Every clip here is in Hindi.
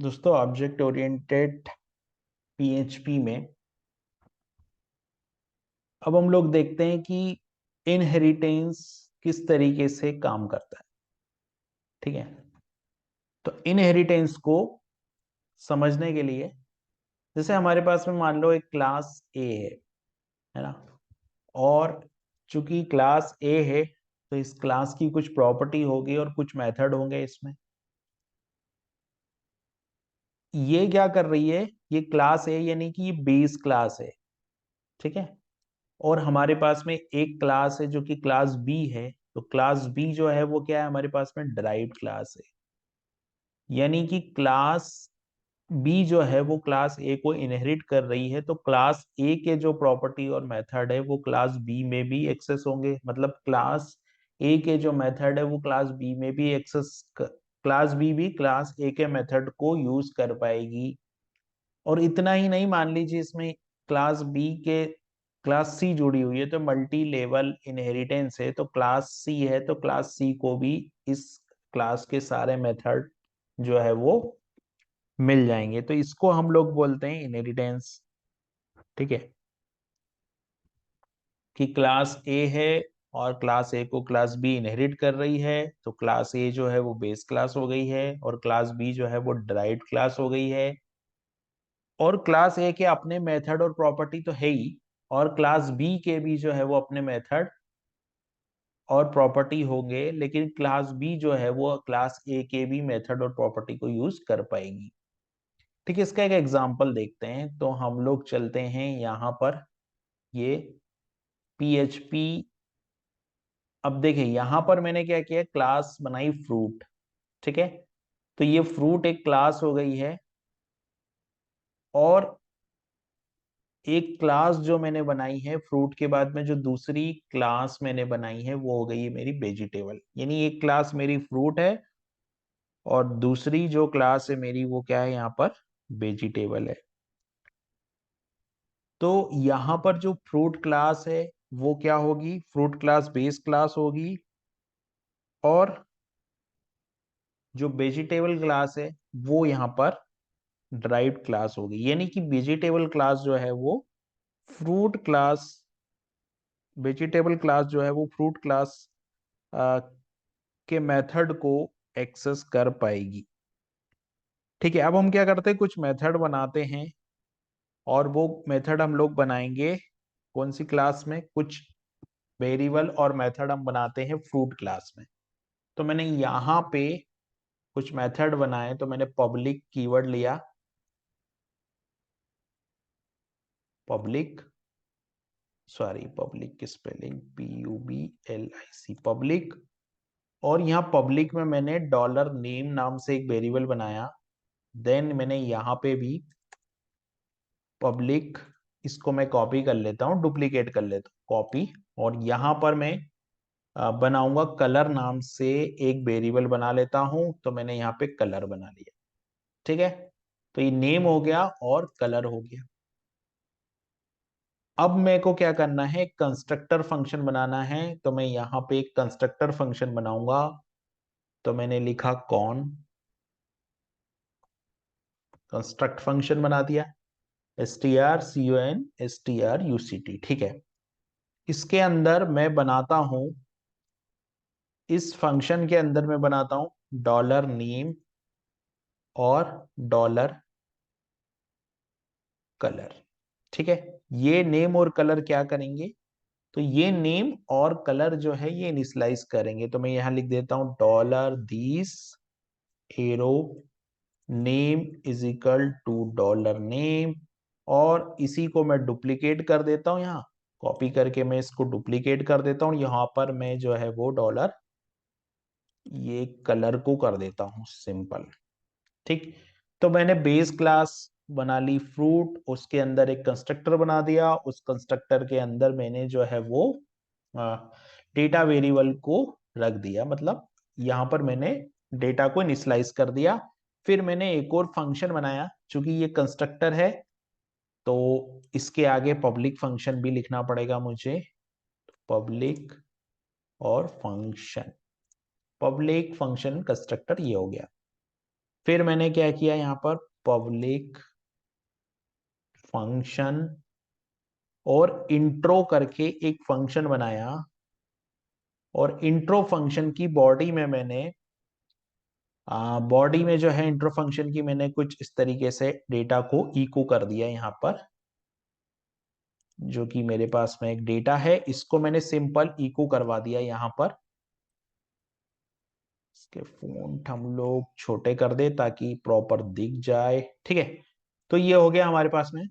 दोस्तों ऑब्जेक्ट ओरिएंटेड पीएचपी में अब हम लोग देखते हैं कि इनहेरिटेंस किस तरीके से काम करता है। ठीक है, तो इनहेरिटेंस को समझने के लिए जैसे हमारे पास में मान लो एक क्लास ए है ना। और चूंकि क्लास ए है तो इस क्लास की कुछ प्रॉपर्टी होगी और कुछ मेथड होंगे इसमें। ये क्या कर रही है, ये क्लास ए यानी कि ये बेस क्लास है। ठीक है, और हमारे पास में एक क्लास है जो कि क्लास बी है। तो क्लास बी जो है वो क्या है, हमारे पास में डिराइव्ड क्लास है। यानी कि क्लास बी जो है वो क्लास ए को इनहेरिट कर रही है, तो क्लास ए के जो प्रॉपर्टी और मेथड है वो क्लास बी में भी एक्सेस होंगे। मतलब क्लास ए के जो मेथड है वो क्लास बी में भी एक्सेस, क्लास बी भी क्लास ए के मेथड को यूज कर पाएगी। और इतना ही नहीं, मान लीजिए इसमें क्लास बी के क्लास सी जुड़ी हुई है तो मल्टी लेवल इनहेरिटेंस है, तो क्लास सी है तो क्लास सी को भी इस क्लास के सारे मेथड जो है वो मिल जाएंगे। तो इसको हम लोग बोलते हैं इनहेरिटेंस। ठीक है, कि क्लास ए है और क्लास ए को क्लास बी इनहेरिट कर रही है, तो क्लास ए जो है वो बेस क्लास हो गई है और क्लास बी जो है वो डिराइव्ड क्लास हो गई है। और क्लास ए के अपने मेथड और प्रॉपर्टी तो है ही, और क्लास बी के भी जो है वो अपने मेथड और प्रॉपर्टी होंगे, लेकिन क्लास बी जो है वो क्लास ए के भी मेथड और प्रॉपर्टी को यूज कर पाएगी। ठीक है, इसका एक एग्जांपल देखते हैं। तो हम लोग चलते हैं यहाँ पर, ये पीएचपी। अब देखिए यहाँ पर मैंने क्या किया, क्लास बनाई फ्रूट। ठीक है, तो ये फ्रूट एक क्लास हो गई है। और एक क्लास जो मैंने बनाई है फ्रूट के बाद में, जो दूसरी क्लास मैंने बनाई है वो हो गई है मेरी वेजिटेबल। यानी एक क्लास मेरी फ्रूट है और दूसरी जो क्लास है मेरी वो क्या है यहाँ पर, वेजिटेबल है। तो यहाँ पर जो फ्रूट क्लास है वो क्या होगी, फ्रूट क्लास बेस क्लास होगी। और जो वेजिटेबल क्लास है वो यहाँ पर ड्राइव्ड क्लास होगी। यानी कि वेजिटेबल क्लास जो है वो फ्रूट क्लास, वेजिटेबल क्लास जो है वो फ्रूट क्लास के मेथड को एक्सेस कर पाएगी। ठीक है, अब हम क्या करते हैं, कुछ मेथड बनाते हैं। और वो मेथड हम लोग बनाएंगे कौन सी क्लास में, कुछ वेरिएबल और मेथड हम बनाते हैं फ्रूट क्लास में। तो मैंने यहाँ पे कुछ मेथड बनाए, तो मैंने पब्लिक कीवर्ड लिया, पब्लिक, सॉरी पब्लिक की स्पेलिंग PUBLIC, पब्लिक। और यहाँ पब्लिक में मैंने डॉलर नेम नाम से एक वेरिएबल बनाया। देन मैंने यहाँ पे भी पब्लिक, इसको मैं कॉपी कर लेता हूँ, डुप्लीकेट कर लेता हूँ, कॉपी। और यहाँ पर मैं बनाऊंगा कलर नाम से एक वेरिएबल बना लेता हूँ। तो मैंने यहाँ पे कलर बना लिया। ठीक है, तो ये नेम हो गया और कलर हो गया। अब मेरे को क्या करना है, कंस्ट्रक्टर फंक्शन बनाना है। तो मैं यहाँ पे एक कंस्ट्रक्टर फंक्शन बनाऊंगा। तो मैंने लिखा कौन, कंस्ट्रक्ट फंक्शन बना दिया, STRCON STRUCT। ठीक है, इसके अंदर मैं बनाता हूं, इस फंक्शन के अंदर मैं बनाता हूं डॉलर नेम और डॉलर कलर। ठीक है, ये नेम और कलर क्या करेंगे, तो ये नेम और कलर जो है ये इनिशियलाइज करेंगे। तो मैं यहां लिख देता हूं dollar this arrow name is equal to dollar name. और इसी को मैं डुप्लीकेट कर देता हूं, यहाँ कॉपी करके मैं इसको डुप्लीकेट कर देता हूं। यहाँ पर मैं जो है वो डॉलर, ये कलर को कर देता हूं सिंपल। ठीक, तो मैंने बेस क्लास बना ली फ्रूट, उसके अंदर एक कंस्ट्रक्टर बना दिया। उस कंस्ट्रक्टर के अंदर मैंने जो है वो डेटा वेरिएबल को रख दिया। मतलब यहाँ पर मैंने डेटा को इनिशियलाइज कर दिया। फिर मैंने एक और फंक्शन बनाया, चूंकि ये कंस्ट्रक्टर है तो इसके आगे पब्लिक फंक्शन भी लिखना पड़ेगा मुझे। पब्लिक और फंक्शन, पब्लिक फंक्शन कंस्ट्रक्टर ये हो गया। फिर मैंने क्या किया यहाँ पर, पब्लिक फंक्शन और इंट्रो करके एक फंक्शन बनाया, और इंट्रो फंक्शन की बॉडी में मैंने बॉडी में जो है इंट्रो फंक्शन की मैंने कुछ इस तरीके से डेटा को इको कर दिया यहाँ पर, जो कि मेरे पास में एक डेटा है, इसको मैंने सिंपल इको करवा दिया यहाँ पर। इसके फॉन्ट हम लोग छोटे कर दे ताकि प्रॉपर दिख जाए, ठीक है। तो ये हो गया हमारे पास में,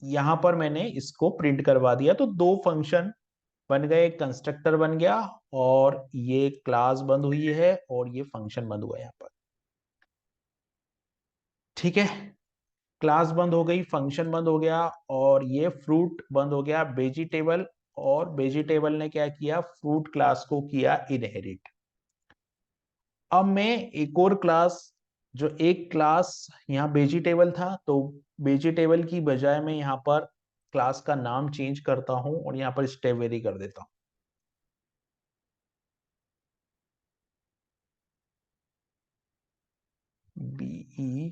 यहाँ पर मैंने इसको प्रिंट करवा दिया। तो दो फंक्शन बन गए, एक कंस्ट्रक्टर बन गया और ये क्लास बंद हुई है और ये फंक्शन बंद हुआ है यहाँ पर, ठीक है। क्लास बंद हो गई, फंक्शन बंद हो गया, और ये फ्रूट बंद हो गया, वेजिटेबल। और वेजिटेबल ने क्या किया, फ्रूट क्लास को किया इनहेरिट। अब मैं एक और क्लास, जो एक क्लास यहाँ वेजिटेबल था, तो वेजिटेबल की बजाय मैं यहाँ पर क्लास का नाम चेंज करता हूं और यहाँ पर स्ट्रॉबेरी कर देता हूं, बीई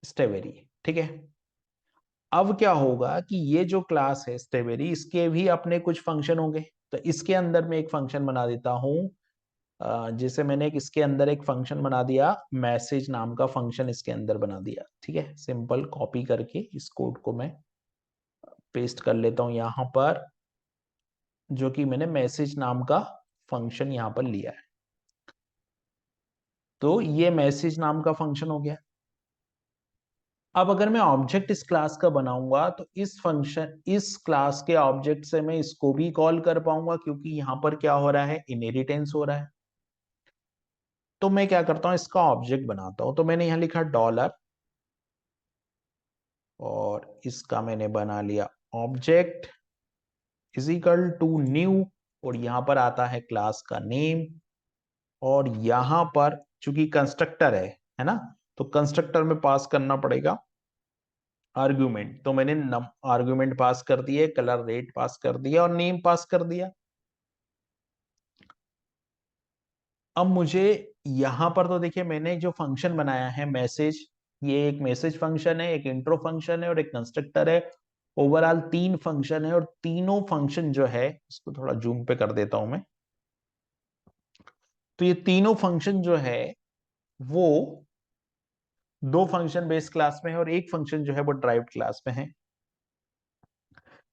स्ट्रॉबेरी, ठीक है। अब क्या होगा कि ये जो क्लास है स्ट्रॉबेरी, इसके भी अपने कुछ फंक्शन होंगे। तो इसके अंदर मैं एक फंक्शन बना देता हूं, जैसे मैंने एक इसके अंदर एक फंक्शन बना दिया, मैसेज नाम का फंक्शन इसके अंदर बना दिया, ठीक है। सिंपल कॉपी करके इस कोड को मैं पेस्ट कर लेता हूं यहाँ पर, जो कि मैंने मैसेज नाम का फंक्शन यहाँ पर लिया है। तो ये मैसेज नाम का फंक्शन हो गया। अब अगर मैं ऑब्जेक्ट इस क्लास का बनाऊंगा तो इस फंक्शन, इस क्लास के ऑब्जेक्ट से मैं इसको भी कॉल कर पाऊंगा, क्योंकि यहाँ पर क्या हो रहा है, इनहेरिटेंस हो रहा है। तो मैं क्या करता हूं, इसका ऑब्जेक्ट बनाता हूं। तो मैंने यहां लिखा डॉलर, और इसका मैंने बना लिया object is equal to new, और यहां पर आता है क्लास का नेम। और यहां पर चूंकि कंस्ट्रक्टर है ना, तो कंस्ट्रक्टर में पास करना पड़ेगा आर्ग्यूमेंट। तो मैंने आर्ग्यूमेंट पास कर दिए, कलर रेड पास कर दिया और नेम पास कर दिया। अब मुझे यहां पर तो देखिए, मैंने जो फंक्शन बनाया है मैसेज, ये एक मैसेज फंक्शन है, एक इंट्रो फंक्शन है और एक कंस्ट्रक्टर है। ओवरऑल तीन फंक्शन है, और तीनों फंक्शन जो है, इसको थोड़ा जूम पे कर देता हूं मैं। तो ये तीनों फंक्शन जो है वो दो फंक्शन बेस क्लास में है और एक फंक्शन जो है वो ड्राइव्ड क्लास में है।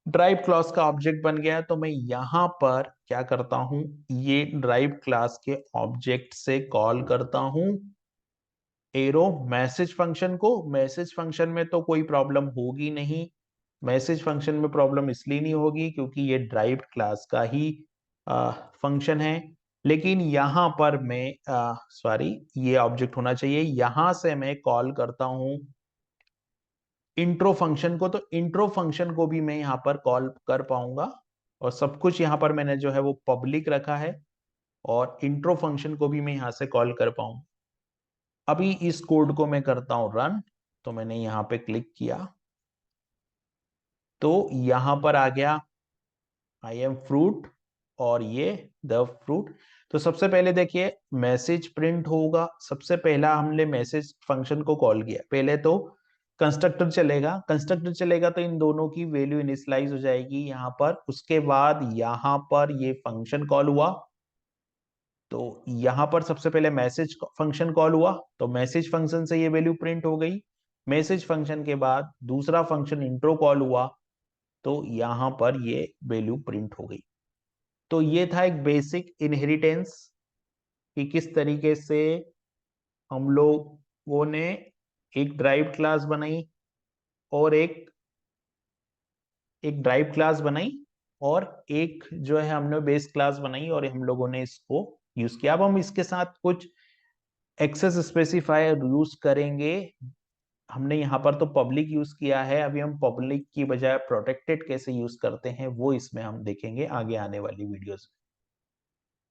ड्राइव क्लास का ऑब्जेक्ट बन गया है, तो मैं यहां पर क्या करता हूं, ये ड्राइव क्लास के ऑब्जेक्ट से कॉल करता हूं एरो मैसेज फंक्शन को। मैसेज फंक्शन में तो कोई प्रॉब्लम होगी नहीं, मैसेज फंक्शन में प्रॉब्लम इसलिए नहीं होगी क्योंकि ये ड्राइव्ड क्लास का ही फंक्शन है। लेकिन यहां पर मैं सॉरी, ये ऑब्जेक्ट होना चाहिए, यहां से मैं कॉल करता हूं इंट्रो फंक्शन को। तो इंट्रो फंक्शन को भी मैं यहाँ पर कॉल कर पाऊंगा, और सब कुछ यहाँ पर मैंने जो है वो पब्लिक रखा है, और इंट्रो फंक्शन को भी मैं यहाँ से कॉल कर पाऊं। अभी इस कोड को मैं करता हूं रन। तो मैंने यहाँ पे क्लिक किया, तो यहां पर आ गया आई एम फ्रूट, और ये द फ्रूट। तो सबसे पहले देखिए मैसेज प्रिंट होगा, सबसे पहला हमने मैसेज फंक्शन को कॉल किया, पहले तो कंस्ट्रक्टर चलेगा, कंस्ट्रक्टर चलेगा तो इन दोनों की वैल्यू इनिशियलाइज हो जाएगी यहाँ पर। उसके बाद यहाँ पर ये फंक्शन कॉल हुआ, तो यहाँ पर सबसे पहले मैसेज फंक्शन कॉल हुआ, तो मैसेज फंक्शन से ये वैल्यू प्रिंट हो गई। मैसेज फंक्शन के बाद दूसरा फंक्शन इंट्रो कॉल हुआ, तो यहाँ पर ये वैल्यू प्रिंट हो गई। तो ये था एक बेसिक इनहेरिटेंस, कि किस तरीके से हम लोगों ने एक ड्राइव क्लास बनाई, और एक ड्राइव क्लास बनाई, और एक जो है हमने बेस क्लास बनाई, और हम लोगों ने इसको यूज किया। अब हम इसके साथ कुछ एक्सेस स्पेसिफायर यूज करेंगे। हमने यहाँ पर तो पब्लिक यूज किया है, अभी हम पब्लिक की बजाय प्रोटेक्टेड कैसे यूज करते हैं वो इसमें हम देखेंगे आगे आने वाली वीडियोस में।